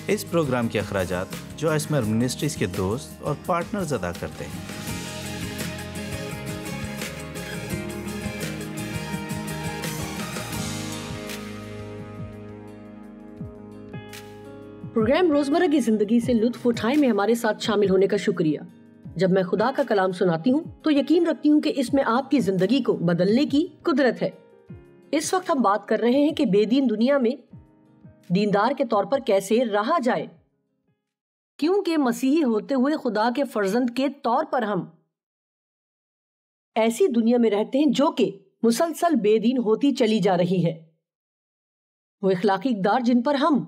اس programme کے اخراجات جو اسمر منسٹریز کے دوست اور پارٹنرز ادا کرتے ہیں۔ پروگرام روزمرہ کی زندگی سے لطف اٹھائے میں ہمارے ساتھ شامل ہونے کا شکریہ۔ جب میں خدا کا کلام سناتی ہوں تو یقین رکھتی ہوں کہ اس میں آپ کی زندگی کو بدلنے کی قدرت ہے۔ اس وقت ہم بات کر رہے ہیں کہ بے دین دنیا میں دیندار کے طور پر کیسے رہا جائے، کیونکہ مسیحی ہوتے ہوئے خدا کے فرزند کے طور پر ہم ایسی دنیا میں رہتے ہیں جو کہ مسلسل بے دین ہوتی چلی جا رہی ہے۔ وہ اخلاقی اقدار جن پر ہم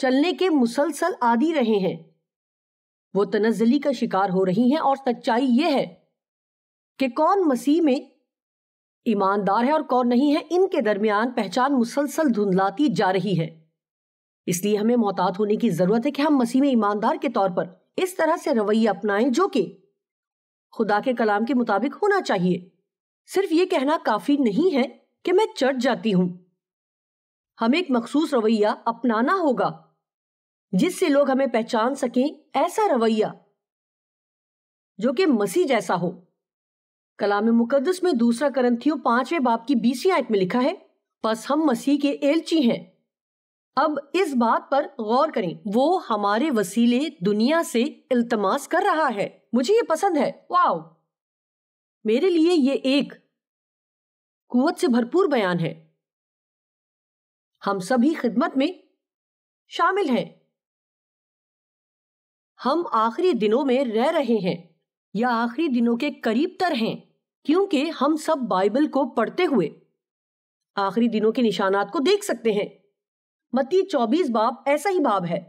چلنے کے مسلسل عادی رہے ہیں وہ تنزلی کا شکار ہو رہی ہیں، اور سچائی یہ ہے کہ کون مسیح میں ایماندار ہے اور کون نہیں ہے، ان کے درمیان پہچان مسلسل دھندلاتی جا رہی ہے۔ اس لیے ہمیں محتاط ہونے کی ضرورت ہے کہ ہم مسیح میں ایماندار کے طور پر اس طرح سے رویہ اپنائیں جو کہ خدا کے کلام کے مطابق ہونا چاہیے۔ صرف یہ کہنا کافی نہیں ہے کہ میں چڑھ جاتی ہوں، ہمیں ایک مخصوص رویہ اپنانا ہوگا جس سے لوگ ہمیں پہچان سکیں، ایسا رویہ جو کہ مسیح جیسا ہو۔ کلام مقدس میں 2 کرنتھیوں 5 باب کی 20 آیت میں لکھا ہے، پس ہم مسیح کے ایلچی ہیں۔ اب اس بات پر غور کریں، وہ ہمارے وسیلے دنیا سے التماس کر رہا ہے۔ مجھے یہ پسند ہے، واو، میرے لیے یہ ایک قوت سے بھرپور بیان ہے۔ ہم سبھی خدمت میں شامل ہیں، ہم آخری دنوں میں رہ رہے ہیں یا آخری دنوں کے قریب تر ہیں، کیونکہ ہم سب بائبل کو پڑھتے ہوئے آخری دنوں کے نشانات کو دیکھ سکتے ہیں۔ متی 24 باب ایسا ہی باب ہے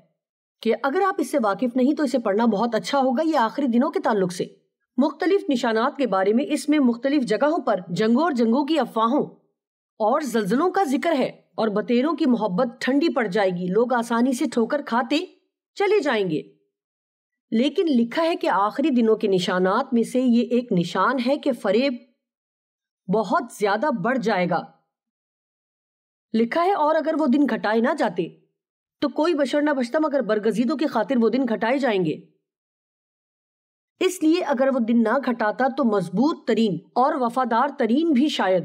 کہ اگر آپ اس سے واقف نہیں تو اسے پڑھنا بہت اچھا ہوگا۔ یہ آخری دنوں کے تعلق سے مختلف نشانات کے بارے میں اس میں مختلف جگہوں پر جنگوں اور جنگوں کی افواہوں اور زلزلوں کا ذکر ہے، اور بطیروں کی محبت ٹھنڈی پڑ جائے گی، لوگ آسانی سے ٹھوکر کھاتے چلے جائیں گے۔ لیکن لکھا ہے کہ آخری دنوں کے نشانات میں سے یہ ایک نشان ہے کہ فریب بہت زیادہ بڑھ جائے گا۔ لکھا ہے، اور اگر وہ دن گھٹائے نہ جاتے تو کوئی بشر نہ بچتا، مگر برگزیدوں کی خاطر وہ دن گھٹائے جائیں گے۔ اس لیے اگر وہ دن نہ گھٹاتا تو مضبوط ترین اور وفادار ترین بھی شاید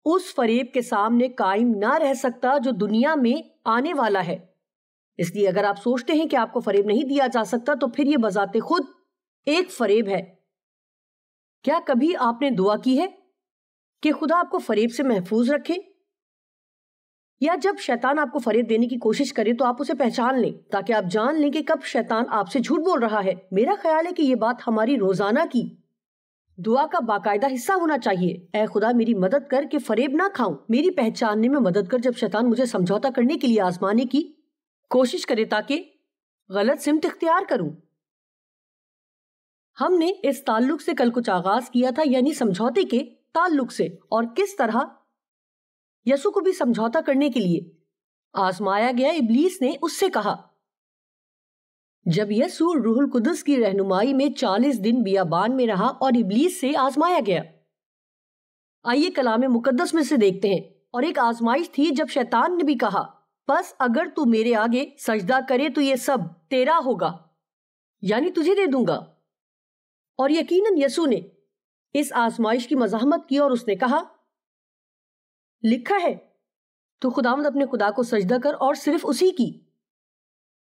اس فریب کے سامنے قائم نہ رہ سکتا جو دنیا میں آنے والا ہے۔ اس لیے اگر آپ سوچتے ہیں کہ آپ کو فریب نہیں دیا جا سکتا تو پھر یہ بذات خود ایک فریب ہے۔ کیا کبھی آپ نے دعا کی ہے کہ خدا آپ کو فریب سے محفوظ رکھے؟ یا جب شیطان آپ کو فریب دینے کی کوشش کرے تو آپ اسے پہچان لیں تاکہ آپ جان لیں کہ کب شیطان آپ سے جھوٹ بول رہا ہے۔ میرا خیال ہے کہ یہ بات ہماری روزانہ کی دعا کا باقاعدہ حصہ ہونا چاہیے۔ اے خدا میری مدد کر کہ فریب نہ کھاؤں، میری پہچاننے میں مدد کر جب شیطان مجھے سمجھوتا کرنے کے لیے آزمانے کی کوشش کرے تاکہ غلط سمت اختیار کروں۔ ہم نے اس تعلق سے کل کچھ آغاز کیا تھا، یعنی سمجھوتے کے تعلق سے، اور کس طرح یسوع کو بھی سمجھوتا کرنے کے لیے آزمایا گیا۔ ابلیس نے اس سے کہا، جب یسوع روح القدس کی رہنمائی میں 40 دن بیابان میں رہا اور ابلیس سے آزمایا گیا۔ آئیے کلام مقدس میں سے دیکھتے ہیں، اور ایک آزمائش تھی جب شیطان نے بھی کہا، بس اگر تو میرے آگے سجدہ کرے تو یہ سب تیرا ہوگا، یعنی تجھے دے دوں گا۔ اور یقیناً یسوع نے اس آزمائش کی مزاحمت کی اور اس نے کہا، لکھا ہے تو خداوند اپنے خدا کو سجدہ کر اور صرف اسی کی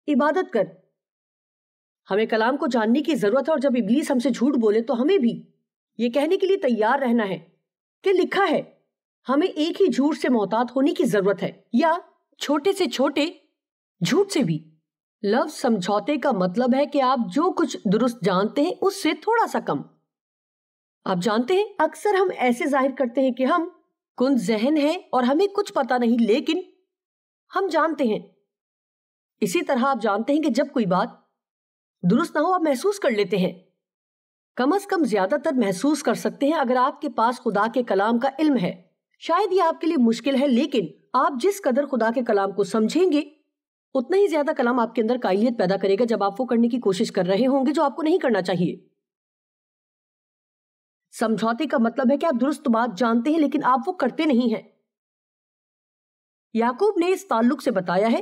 عبادت کر۔ ہمیں کلام کو جاننے کی ضرورت ہے، اور جب ابلیس ہم سے جھوٹ بولے تو ہمیں بھی یہ کہنے کے لیے تیار رہنا ہے کہ لکھا ہے۔ ہمیں ایک ہی جھوٹ سے محتاط ہونے کی ضرورت ہے، یا چھوٹے سے چھوٹے جھوٹ سے بھی۔ لفظ سمجھوتے کا مطلب ہے کہ آپ جو کچھ درست جانتے ہیں اس سے تھوڑا سا کم۔ آپ جانتے ہیں اکثر ہم ایسے ظاہر کرتے ہیں کہ ہم کن ذہن ہیں اور ہمیں کچھ پتا نہیں، لیکن ہم جانتے ہیں۔ اسی طرح آپ جانتے ہیں کہ جب کوئی بات درست نہ ہو آپ محسوس کر لیتے ہیں، کم از کم زیادہ تر محسوس کر سکتے ہیں اگر آپ کے پاس خدا کے کلام کا علم ہے۔ شاید یہ آپ کے لیے مشکل ہے، لیکن آپ جس قدر خدا کے کلام کو سمجھیں گے اتنا ہی زیادہ کلام آپ کے اندر قائلیت پیدا کرے گا جب آپ وہ کرنے کی کوشش کر رہے ہوں گے جو آپ کو نہیں کرنا چاہیے۔ سمجھوتے کا مطلب ہے کہ آپ درست بات جانتے ہیں لیکن آپ وہ کرتے نہیں ہیں۔ یعقوب نے اس تعلق سے بتایا ہے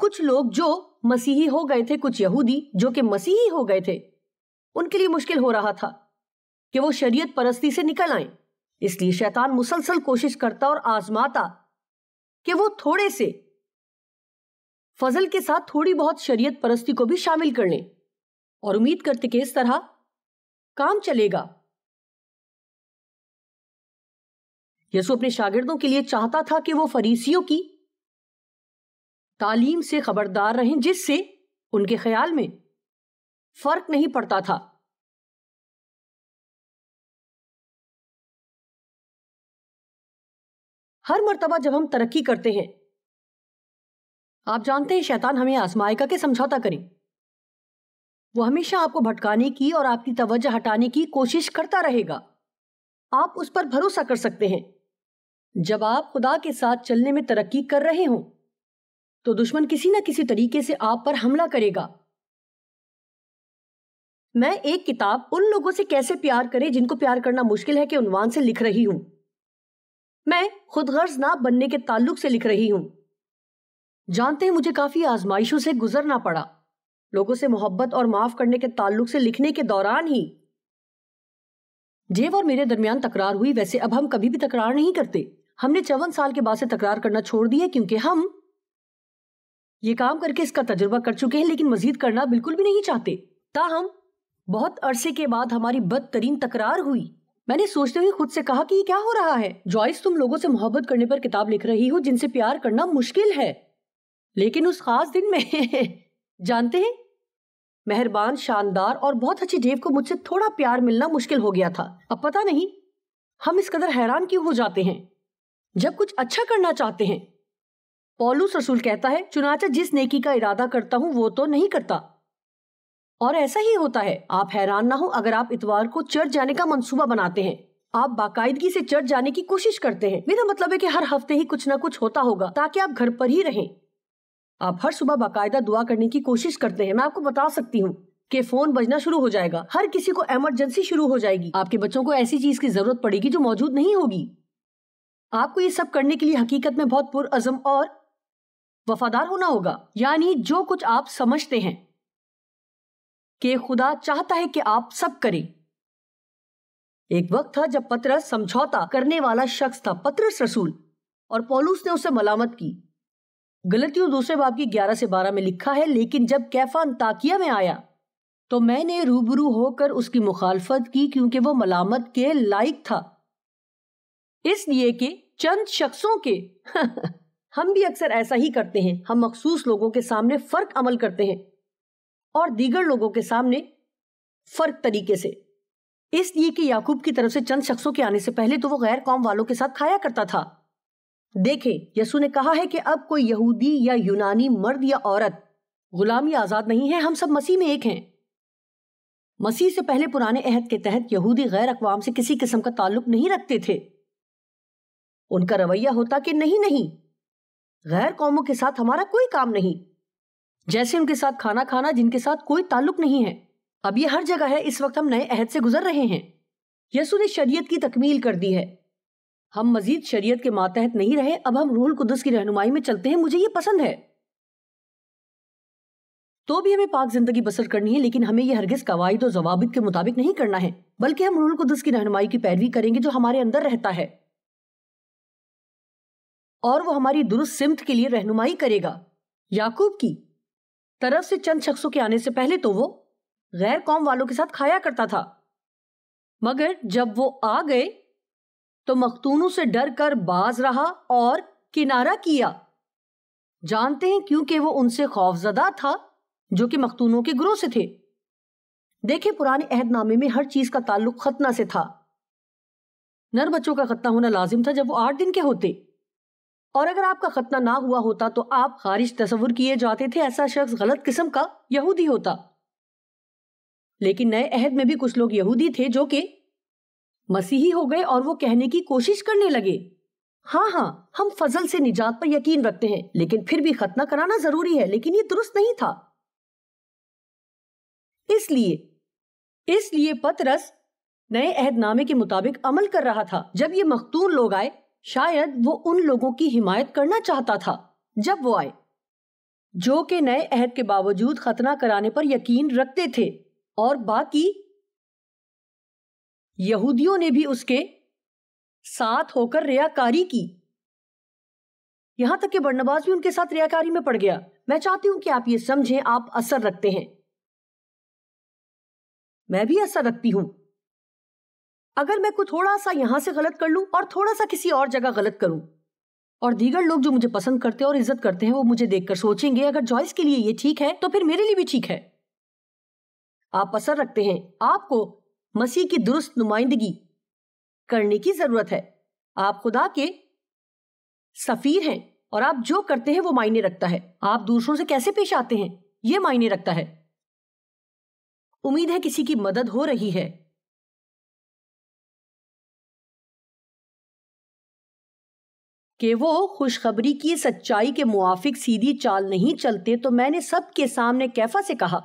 کچھ لوگ جو مسیحی ہو گئے تھے، کچھ یہودی جو کہ مسیحی ہو گئے تھے، ان کے لیے مشکل ہو رہا تھا کہ وہ شریعت پرستی سے نکل آئیں۔ اس لیے شیطان مسلسل کوشش کرتا اور آزماتا کہ وہ تھوڑے سے فضل کے ساتھ تھوڑی بہت شریعت پرستی کو بھی شامل کر لیں، اور امید کرتے کہ اس طرح کام چلے گا۔ یسوع اپنے شاگردوں کے لیے چاہتا تھا کہ وہ فریسیوں کی تعلیم سے خبردار رہیں، جس سے ان کے خیال میں فرق نہیں پڑتا تھا۔ ہر مرتبہ جب ہم ترقی کرتے ہیں، آپ جانتے ہیں شیطان ہمیں آزمائے گا کہ سمجھوتا کریں۔ وہ ہمیشہ آپ کو بھٹکانے کی اور آپ کی توجہ ہٹانے کی کوشش کرتا رہے گا۔ آپ اس پر بھروسہ کر سکتے ہیں۔ جب آپ خدا کے ساتھ چلنے میں ترقی کر رہے ہوں تو دشمن کسی نہ کسی طریقے سے آپ پر حملہ کرے گا۔ میں ایک کتاب ان لوگوں سے کیسے پیار کریں جن کو پیار کرنا مشکل ہے کے عنوان سے لکھ رہی ہوں۔ میں خود غرض نہ بننے کے تعلق سے لکھ رہی ہوں۔ جانتے ہیں مجھے کافی آزمائشوں سے گزرنا پڑا۔ لوگوں سے محبت اور معاف کرنے کے تعلق سے لکھنے کے دوران ہی جیو اور میرے درمیان تکرار ہوئی۔ ویسے اب ہم کبھی بھی تکرار نہیں کرتے۔ ہم نے 54 سال کے بعد سے تکرار کرنا چھوڑ دی ہے، کیونکہ ہم یہ کام کر کے اس کا تجربہ کر چکے ہیں، لیکن مزید کرنا بالکل بھی نہیں چاہتے۔ تاہم بہت عرصے کے بعد ہماری بدترین تکرار ہوئی۔ میں نے سوچتے ہوئے خود سے کہا کہ یہ کیا ہو رہا ہے؟ جوائس، تم لوگوں سے محبت کرنے پر کتاب لکھ رہی ہو جن سے پیار کرنا مشکل ہے، لیکن اس خاص دن میں جانتے ہیں، مہربان، شاندار اور بہت اچھی ڈیو کو مجھ سے تھوڑا پیار ملنا مشکل ہو گیا تھا۔ اب پتہ نہیں ہم اس قدر حیران کیوں ہو جاتے ہیں جب کچھ اچھا کرنا چاہتے ہیں۔ پولس رسول کہتا ہے، چنانچہ جس نیکی کا ارادہ کرتا ہوں وہ تو نہیں کرتا، اور ایسا ہی ہوتا ہے۔ آپ حیران نہ ہو اگر آپ اتوار کو چرچ جانے کا منصوبہ بناتے ہیں، آپ باقاعدگی سے چرچ جانے کی کوشش کرتے ہیں۔ میرا مطلب ہے کہ ہر ہفتے ہی کچھ نہ کچھ ہوتا ہوگا تاکہ آپ گھر پر ہی رہیں۔ آپ ہر صبح باقاعدہ دعا کرنے کی کوشش کرتے ہیں۔ میں آپ کو بتا سکتی ہوں کہ فون بجنا شروع ہو جائے گا، ہر کسی کو ایمرجنسی شروع ہو جائے گی، آپ کے بچوں کو ایسی چیز کی ضرورت پڑے گی جو موجود نہیں ہوگی۔ آپ کو یہ سب کرنے کے لیے حقیقت میں بہت پرعزم اور وفادار ہونا ہوگا، یعنی جو کچھ آپ سمجھتے ہیں کہ خدا چاہتا ہے کہ آپ سب کریں۔ ایک وقت تھا جب پطرس سمجھوتا کرنے والا شخص تھا۔ پطرس رسول اور پولس نے اسے ملامت کی۔ غلطیوں 2 باب کی 11 سے 12 میں لکھا ہے، لیکن جب کیفا انطاکیہ میں آیا تو میں نے روبرو ہو کر اس کی مخالفت کی، کیونکہ وہ ملامت کے لائق تھا، اس لیے کہ چند شخصوں کے ہم بھی اکثر ایسا ہی کرتے ہیں۔ ہم مخصوص لوگوں کے سامنے فرق عمل کرتے ہیں اور دیگر لوگوں کے سامنے فرق طریقے سے، اس لیے کہ یعقوب کی طرف سے چند شخصوں کے آنے سے پہلے تو وہ غیر قوم والوں کے ساتھ کھایا کرتا تھا۔ دیکھیں، یسوع نے کہا ہے کہ اب کوئی یہودی یا یونانی، مرد یا عورت غلامی آزاد نہیں ہے، ہم سب مسیح میں ایک ہیں۔ مسیح سے پہلے پرانے عہد کے تحت یہودی غیر اقوام سے کسی قسم کا تعلق نہیں رکھتے تھے۔ ان کا رویہ ہوتا کہ نہیں، غیر قوموں کے ساتھ ہمارا کوئی کام نہیں، جیسے ان کے ساتھ کھانا کھانا جن کے ساتھ کوئی تعلق نہیں ہے۔ اب یہ ہر جگہ ہے۔ اس وقت ہم نئے عہد سے گزر رہے ہیں۔ یسوع نے شریعت کی تکمیل کر دی ہے۔ ہم مزید شریعت کے ماتحت نہیں رہے، اب ہم روح القدس کی رہنمائی میں چلتے ہیں۔ مجھے یہ پسند ہے۔ تو بھی ہمیں پاک زندگی بسر کرنی ہے، لیکن ہمیں یہ ہرگز قواعد و ضوابط کے مطابق نہیں کرنا ہے، بلکہ ہم روح القدس کی رہنمائی کی پیروی کریں گے جو ہمارے اندر رہتا ہے، اور وہ ہماری درست سمت کے لیے رہنمائی کرے گا۔ یعقوب کی طرف سے چند شخصوں کے آنے سے پہلے تو وہ غیر قوم والوں کے ساتھ کھایا کرتا تھا، مگر جب وہ آ گئے تو مختونوں سے ڈر کر باز رہا اور کنارہ کیا۔ جانتے ہیں کیونکہ وہ ان سے خوف زدہ تھا جو کہ مختونوں کے گروہ سے تھے۔ دیکھیں، پرانے عہد نامے میں ہر چیز کا تعلق ختنہ سے تھا۔ نر بچوں کا ختنہ ہونا لازم تھا جب وہ 8 دن کے ہوتے، اور اگر آپ کا ختنہ نہ ہوا ہوتا تو آپ خارج تصور کیے جاتے تھے۔ ایسا شخص غلط قسم کا یہودی ہوتا۔ لیکن نئے عہد میں بھی کچھ لوگ یہودی تھے جو کہ مسیحی ہو گئے، اور وہ کہنے کی کوشش کرنے لگے، ہاں ہم فضل سے نجات پر یقین رکھتے ہیں، لیکن پھر بھی ختنہ کرانا ضروری ہے۔ لیکن یہ درست نہیں تھا۔ اس لیے پطرس نئے عہد نامے کے مطابق عمل کر رہا تھا۔ جب یہ مختون لوگ آئے، شاید وہ ان لوگوں کی حمایت کرنا چاہتا تھا۔ جب وہ آئے، جو کہ نئے عہد کے باوجود ختنہ کرانے پر یقین رکھتے تھے، اور باقی یہودیوں نے بھی اس کے ساتھ ہو کر ریاکاری کی، یہاں تک کہ برنباس بھی ان کے ساتھ ریاکاری میں پڑ گیا۔ میں چاہتی ہوں کہ آپ یہ سمجھیں، آپ اثر رکھتے ہیں، میں بھی اثر رکھتی ہوں۔ اگر میں کوئی تھوڑا سا یہاں سے غلط کر لوں اور تھوڑا سا کسی اور جگہ غلط کروں، اور دیگر لوگ جو مجھے پسند کرتے اور عزت کرتے ہیں وہ مجھے دیکھ کر سوچیں گے اگر جوائس کے لیے یہ ٹھیک ہے تو پھر میرے لیے بھی ٹھیک ہے۔ آپ اثر رکھتے ہیں، آپ کو مسیح کی درست نمائندگی کرنے کی ضرورت ہے۔ آپ خدا کے سفیر ہیں، اور آپ جو کرتے ہیں وہ معنی رکھتا ہے۔ آپ دوسروں سے کیسے پیش آتے ہیں یہ معنی رکھتا ہے۔ امید ہے کسی کی مدد ہو رہی ہے۔ کہ وہ خوشخبری کی سچائی کے موافق سیدھی چال نہیں چلتے، تو میں نے سب کے سامنے کیفا سے کہا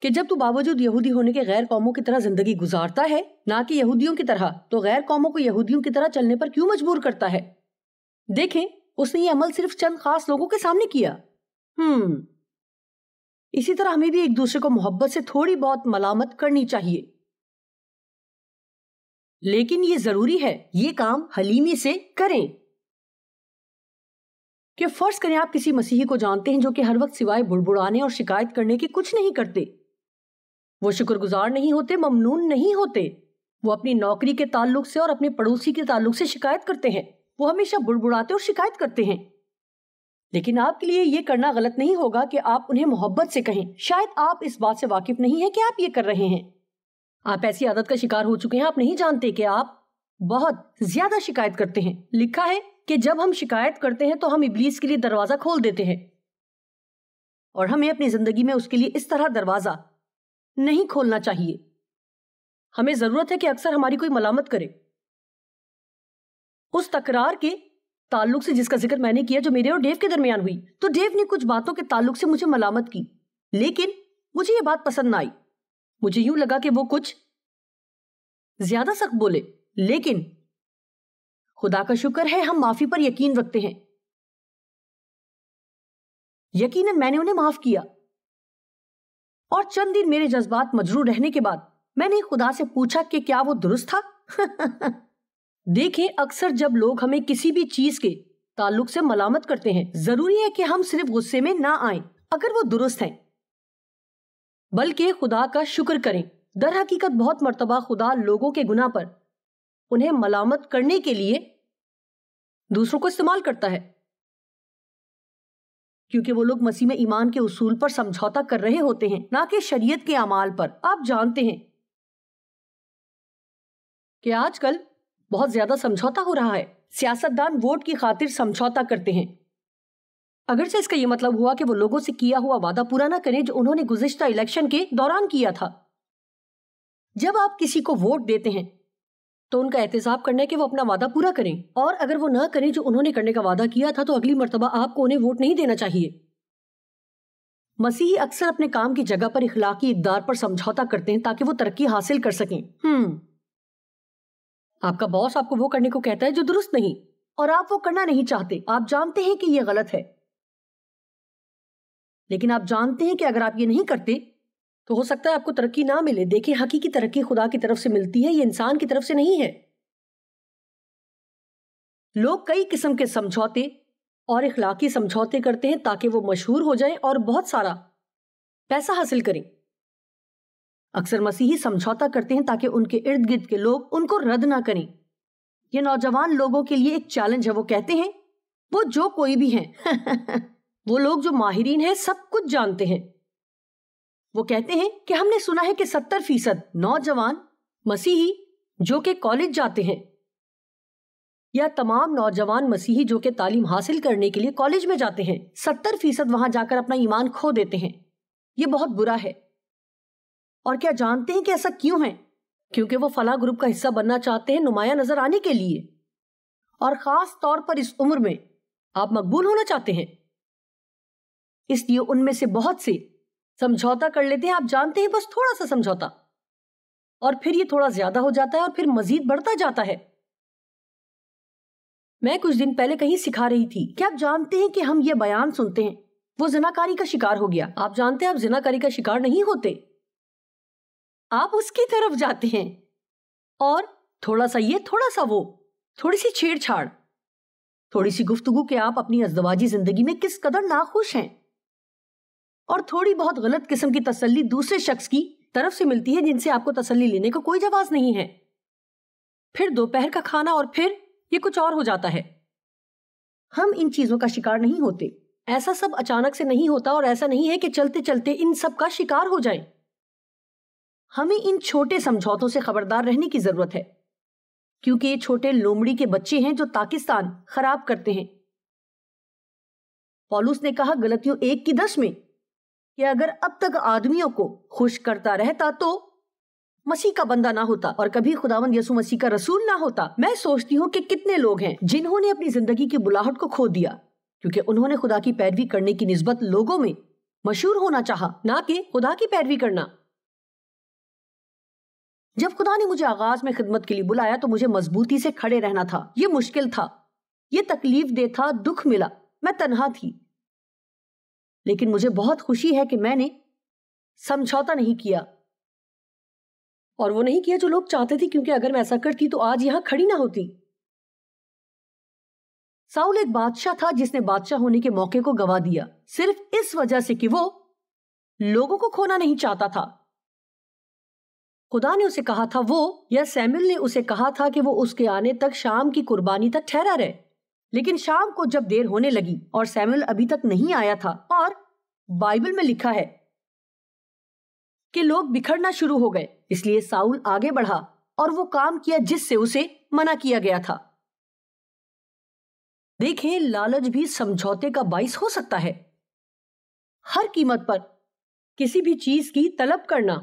کہ جب تو باوجود یہودی ہونے کے غیر قوموں کی طرح زندگی گزارتا ہے، نہ کہ یہودیوں کی طرح، تو غیر قوموں کو یہودیوں کی طرح چلنے پر کیوں مجبور کرتا ہے؟ دیکھیں، اس نے یہ عمل صرف چند خاص لوگوں کے سامنے کیا۔ اسی طرح ہمیں بھی ایک دوسرے کو محبت سے تھوڑی بہت ملامت کرنی چاہیے، لیکن یہ ضروری ہے یہ کام حلیمی سے کریں۔ کہ فرض کریں آپ کسی مسیحی کو جانتے ہیں جو کہ ہر وقت سوائے بڑبڑانے اور شکایت کرنے کے کچھ نہیں کرتے۔ وہ شکر گزار نہیں ہوتے، ممنون نہیں ہوتے، وہ اپنی نوکری کے تعلق سے اور اپنے پڑوسی کے تعلق سے شکایت کرتے ہیں، وہ ہمیشہ بڑبڑاتے اور شکایت کرتے ہیں۔ لیکن آپ کے لیے یہ کرنا غلط نہیں ہوگا کہ آپ انہیں محبت سے کہیں۔ شاید آپ اس بات سے واقف نہیں ہیں کہ آپ یہ کر رہے ہیں، آپ ایسی عادت کا شکار ہو چکے ہیں، آپ نہیں جانتے کہ آپ بہت زیادہ شکایت کرتے ہیں۔ لکھا ہے کہ جب ہم شکایت کرتے ہیں تو ہم ابلیس کے لیے دروازہ کھول دیتے ہیں، اور ہمیں اپنی زندگی میں اس کے لیے اس طرح دروازہ نہیں کھولنا چاہیے۔ ہمیں ضرورت ہے کہ اکثر ہماری کوئی ملامت کرے۔ اس تکرار کے تعلق سے جس کا ذکر میں نے کیا جو میرے اور ڈیو کے درمیان ہوئی، تو ڈیو نے کچھ باتوں کے تعلق سے مجھے ملامت کی، لیکن مجھے یہ بات پسند نہ آئی۔ مجھے یوں لگا کہ وہ کچھ زیادہ سخت بولے، لیکن خدا کا شکر ہے ہم معافی پر یقین رکھتے ہیں۔ یقیناً میں نے انہیں معاف کیا، اور چند دن میرے جذبات مجروح رہنے کے بعد میں نے خدا سے پوچھا کہ کیا وہ درست تھا۔ دیکھیں، اکثر جب لوگ ہمیں کسی بھی چیز کے تعلق سے ملامت کرتے ہیں، ضروری ہے کہ ہم صرف غصے میں نہ آئیں اگر وہ درست ہیں، بلکہ خدا کا شکر کریں۔ در حقیقت بہت مرتبہ خدا لوگوں کے گناہ پر انہیں ملامت کرنے کے لیے دوسروں کو استعمال کرتا ہے، کیونکہ وہ لوگ مسیح میں ایمان کے اصول پر سمجھوتا کر رہے ہوتے ہیں، نہ کہ شریعت کے اعمال پر۔ آپ جانتے ہیں کہ آج کل بہت زیادہ سمجھوتا ہو رہا ہے۔ سیاستدان ووٹ کی خاطر سمجھوتا کرتے ہیں، اگرچہ اس کا یہ مطلب ہوا کہ وہ لوگوں سے کیا ہوا وعدہ پورا نہ کریں جو انہوں نے گزشتہ الیکشن کے دوران کیا تھا۔ جب آپ کسی کو ووٹ دیتے ہیں تو ان کا احتساب کرنا ہے کہ وہ اپنا وعدہ پورا کریں، اور اگر وہ نہ کریں جو انہوں نے کرنے کا وعدہ کیا تھا تو اگلی مرتبہ آپ کو انہیں ووٹ نہیں دینا چاہیے۔ مسیحی اکثر اپنے کام کی جگہ پر اخلاقی اقدار پر سمجھوتا کرتے ہیں تاکہ وہ ترقی حاصل کر سکیں۔ آپ کا باس آپ کو وہ کرنے کو کہتا ہے جو درست نہیں، اور آپ وہ کرنا نہیں چاہتے۔ آپ جانتے ہیں کہ یہ غلط ہے، لیکن آپ جانتے ہیں کہ اگر آپ یہ نہیں کرتے تو ہو سکتا ہے آپ کو ترقی نہ ملے۔ دیکھیں، حقیقی ترقی خدا کی طرف سے ملتی ہے، یہ انسان کی طرف سے نہیں ہے۔ لوگ کئی قسم کے سمجھوتے اور اخلاقی سمجھوتے کرتے ہیں تاکہ وہ مشہور ہو جائیں اور بہت سارا پیسہ حاصل کریں۔ اکثر مسیحی سمجھوتا کرتے ہیں تاکہ ان کے ارد گرد کے لوگ ان کو رد نہ کریں۔ یہ نوجوان لوگوں کے لیے ایک چیلنج ہے۔ وہ کہتے ہیں، وہ جو کوئی بھی ہیں وہ لوگ جو ماہرین ہیں سب کچھ جانتے ہیں۔ وہ کہتے ہیں کہ ہم نے سنا ہے کہ 70% نوجوان مسیحی جو کہ کالج جاتے ہیں، یا تمام نوجوان مسیحی جو کہ تعلیم حاصل کرنے کے لیے کالج میں جاتے ہیں، 70% وہاں جا کر اپنا ایمان کھو دیتے ہیں۔ یہ بہت برا ہے۔ اور کیا جانتے ہیں کہ ایسا کیوں ہے؟ کیونکہ وہ فلاں گروپ کا حصہ بننا چاہتے ہیں، نمایاں نظر آنے کے لیے، اور خاص طور پر اس عمر میں آپ مقبول ہونا چاہتے ہیں۔ اس لیے ان میں سے بہت سے سمجھوتا کر لیتے ہیں۔ آپ جانتے ہیں، بس تھوڑا سا سمجھوتا، اور پھر یہ تھوڑا زیادہ ہو جاتا ہے، اور پھر مزید بڑھتا جاتا ہے۔ میں کچھ دن پہلے کہیں سکھا رہی تھی کہ آپ جانتے ہیں کہ ہم یہ بیان سنتے ہیں وہ زناکاری کا شکار ہو گیا. آپ جانتے ہیں آپ زناکاری کا شکار نہیں ہوتے, آپ اس کی طرف جاتے ہیں اور تھوڑا سا یہ تھوڑا سا وہ, تھوڑی سی چھیڑ چھاڑ, تھوڑی سی گفتگو کہ آپ اپنی ازدواجی زندگی میں کس قدر ناخوش ہیں, اور تھوڑی بہت غلط قسم کی تسلی دوسرے شخص کی طرف سے ملتی ہے جن سے آپ کو تسلی لینے کا کوئی جواز نہیں ہے. پھر دوپہر کا کھانا اور پھر یہ کچھ اور ہو جاتا ہے. ہم ان چیزوں کا شکار نہیں ہوتے. ایسا سب اچانک سے نہیں ہوتا اور ایسا نہیں ہے کہ چلتے چلتے ان سب کا شکار ہو جائیں. ہمیں ان چھوٹے سمجھوتوں سے خبردار رہنے کی ضرورت ہے کیونکہ یہ چھوٹے لومڑی کے بچے ہیں جو پاکستان خراب کرتے ہیں. پولس نے کہا غلطیوں 1:10 میں کہ اگر اب تک آدمیوں کو خوش کرتا رہتا تو مسیح کا بندہ نہ ہوتا اور کبھی خداوند یسوع مسیح کا رسول نہ ہوتا. میں سوچتی ہوں کہ کتنے لوگ ہیں جنہوں نے اپنی زندگی کی بلاہٹ کو کھو دیا کیونکہ انہوں نے خدا کی پیروی کرنے کی نسبت لوگوں میں مشہور ہونا چاہا, نہ کہ خدا کی پیروی کرنا. جب خدا نے مجھے آغاز میں خدمت کے لیے بلایا تو مجھے مضبوطی سے کھڑے رہنا تھا. یہ مشکل تھا, یہ تکلیف دہ تھا, دکھ ملا, میں تنہا تھی. لیکن مجھے بہت خوشی ہے کہ میں نے سمجھوتا نہیں کیا, اور وہ نہیں کیا جو لوگ چاہتے تھے, کیونکہ اگر میں ایسا کرتی تو آج یہاں کھڑی نہ ہوتی. ساؤل ایک بادشاہ تھا جس نے بادشاہ ہونے کے موقع کو گوا دیا صرف اس وجہ سے کہ وہ لوگوں کو کھونا نہیں چاہتا تھا. خدا نے اسے کہا تھا وہ, یا سیموئیل نے اسے کہا تھا کہ وہ اس کے آنے تک شام کی قربانی تک ٹھہرا رہے. لیکن شام کو جب دیر ہونے لگی اور سیموئیل ابھی تک نہیں آیا تھا, اور بائبل میں لکھا ہے کہ لوگ بکھرنا شروع ہو گئے, اس لیے ساؤل آگے بڑھا اور وہ کام کیا جس سے اسے منع کیا گیا تھا. دیکھیں, لالچ بھی سمجھوتے کا باعث ہو سکتا ہے. ہر قیمت پر کسی بھی چیز کی طلب کرنا.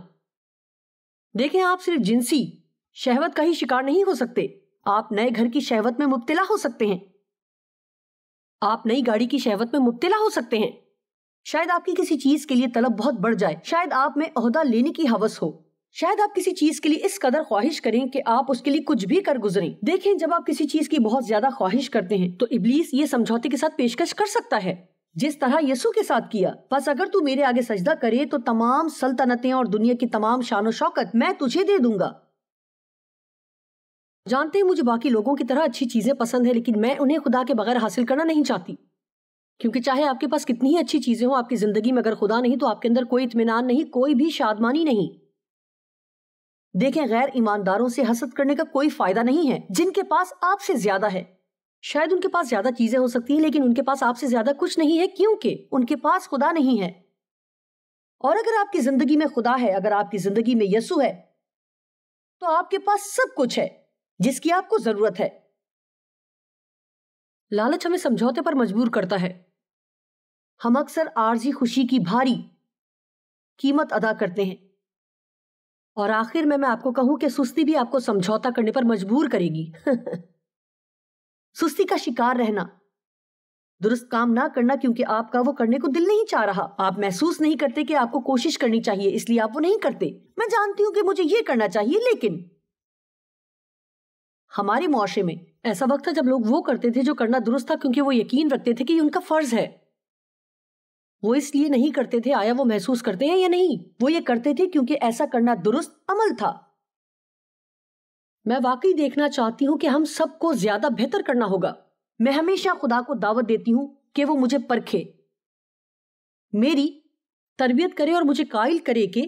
دیکھیں, آپ صرف جنسی شہوت کا ہی شکار نہیں ہو سکتے, آپ نئے گھر کی شہوت میں مبتلا ہو سکتے ہیں, آپ نئی گاڑی کی شہوت میں مبتلا ہو سکتے ہیں. شاید آپ کی کسی چیز کے لیے طلب بہت بڑھ جائے, شاید آپ میں عہدہ لینے کی ہوس ہو, شاید آپ کسی چیز کے لیے اس قدر خواہش کریں کہ آپ اس کے لیے کچھ بھی کر گزریں. دیکھیں, جب آپ کسی چیز کی بہت زیادہ خواہش کرتے ہیں تو ابلیس یہ سمجھوتے کے ساتھ پیشکش کر سکتا ہے جس طرح یسوع کے ساتھ کیا. بس اگر تو میرے آگے سجدہ کرے تو تمام سلطنتیں اور دنیا کی تمام شان و شوکت میں تجھے دے دوں گا. جانتے ہیں مجھے باقی لوگوں کی طرح اچھی چیزیں پسند ہیں, لیکن میں انہیں خدا کے بغیر حاصل کرنا نہیں چاہتی, کیونکہ چاہے آپ کے پاس کتنی ہی اچھی چیزیں ہوں, آپ کی زندگی میں اگر خدا نہیں تو آپ کے اندر کوئی اطمینان نہیں, کوئی بھی شادمانی نہیں. دیکھیں, غیر ایمانداروں سے حسد کرنے کا کوئی فائدہ نہیں ہے جن کے پاس آپ سے زیادہ ہے. شاید ان کے پاس زیادہ چیزیں ہو سکتی ہیں لیکن ان کے پاس آپ سے زیادہ کچھ نہیں ہے, کیونکہ ان کے پاس خدا نہیں ہے. اور اگر آپ کی زندگی میں خدا ہے, اگر آپ کی زندگی میں یسوع ہے, تو آپ کے پاس سب کچھ ہے جس کی آپ کو ضرورت ہے. لالچ ہمیں سمجھوتے پر مجبور کرتا ہے. ہم اکثر عارضی خوشی کی بھاری قیمت ادا کرتے ہیں, اور آخر میں آپ کو کہوں کہ سستی بھی آپ کو سمجھوتا کرنے پر مجبور کرے گی. سستی کا شکار رہنا, درست کام نہ کرنا کیونکہ آپ کا وہ کرنے کو دل نہیں چاہ رہا, آپ محسوس نہیں کرتے کہ آپ کو کوشش کرنی چاہیے اس لیے آپ وہ نہیں کرتے. میں جانتی ہوں کہ مجھے یہ کرنا چاہیے, لیکن ہمارے معاشرے میں ایسا وقت تھا جب لوگ وہ کرتے تھے جو کرنا درست تھا کیونکہ وہ یقین رکھتے تھے کہ یہ ان کا فرض ہے. وہ اس لیے نہیں کرتے تھے, آیا وہ محسوس کرتے ہیں یا نہیں, وہ یہ کرتے تھے کیونکہ ایسا کرنا درست عمل تھا. میں واقعی دیکھنا چاہتی ہوں کہ ہم سب کو زیادہ بہتر کرنا ہوگا. میں ہمیشہ خدا کو دعوت دیتی ہوں کہ وہ مجھے پرکھے, میری تربیت کرے اور مجھے قائل کرے کہ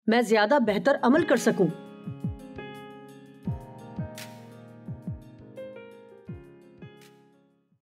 میں زیادہ بہتر عمل کر سکوں.